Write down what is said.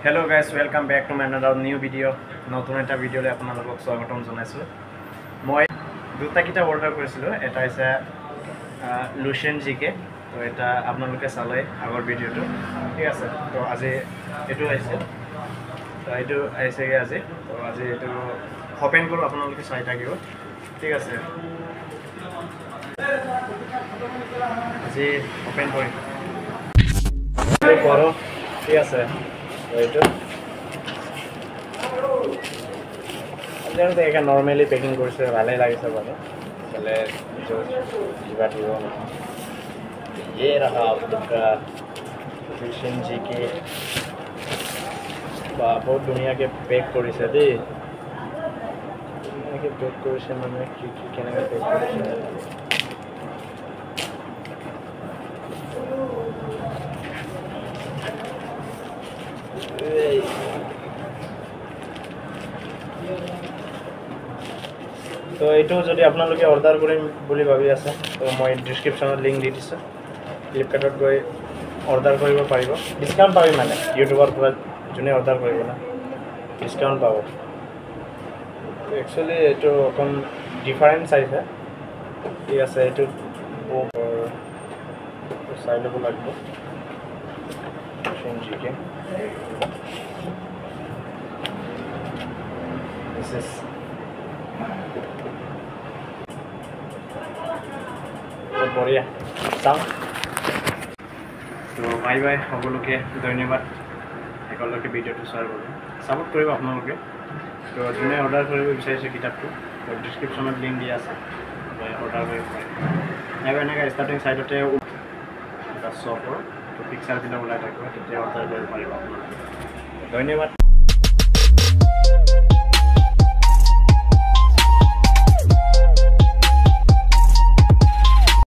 Hello guys, welcome back to my another new video. নতুন এটা ভিডিওলে আপোনালোকক স্বাগতম জনাইছো। মই দুটা কিটা অৰ্ডাৰ কৰিছিলো। এটা হৈছে লুচেন জিকে। তো এটা আপোনালোকে চালে আগৰ ভিডিওটো। ঠিক আছে। তো আজি এটো আহিছে। তো এটো আহিছে আজি। তো আজি এটো ওপেন কৰো আপোনালোকে চাই থাকিব। ঠিক আছে। আজি ওপেন কৰিম। করো। ঠিক আছে। এইটো এখানে নর্মালি পেকিং করছে ভালোই লাগিছে বলে বলে जीवा দিব ये रहा आपका लुसेन जी के बहुत दुनिया के पैक কৰিছে দেই এনেকে पैक কৰিছে মানে কি কি কেনেকা पैक কৰিছে তো এইটো যদি আপোনালোকে অৰ্ডাৰ কৰিম বুলি ভাবি আছে তো মই ডেসক্ৰিপচনত লিংক দি দিছো ফ্লিপকাৰ্টত গৈ অৰ্ডাৰ কৰিব পাৰিব ডিসকাউন্ট পাবি মানে ইউটিউবৰ পৰা যোনে অৰ্ডাৰ কৰিব না ডিসকাউন্ট পাব একচুয়ালি এইটো অকণ ডিফাৰেন্ট সাইজ হয় ঠিক আছে এইটো চাই ল'ব লাগিব জিকে this is बढ़िया चाওঁ তো বাই বাই সকলোকে ধন্যবাদ সকলোকে ভিডিঅ'টো চোৱাৰ বাবে সাপোৰ্ট কৰিব আপোনালোকে তো যোনে অৰ্ডাৰ কৰিব বিচাৰিছে কিতাপটো তো ডেসক্ৰিপচনত লিংক দিয়া আছে অৰ্ডাৰ কৰিব পাৰিব নাইবা এনেকৈ ষ্টাৰ্টিং চাইডতে এটা শ্বপৰ তো পিকচাৰবিলাক ওলাই থাকিব তেতিয়া অৰ্ডাৰ কৰিব পাৰিব আপোনালোকে ধন্যবাদ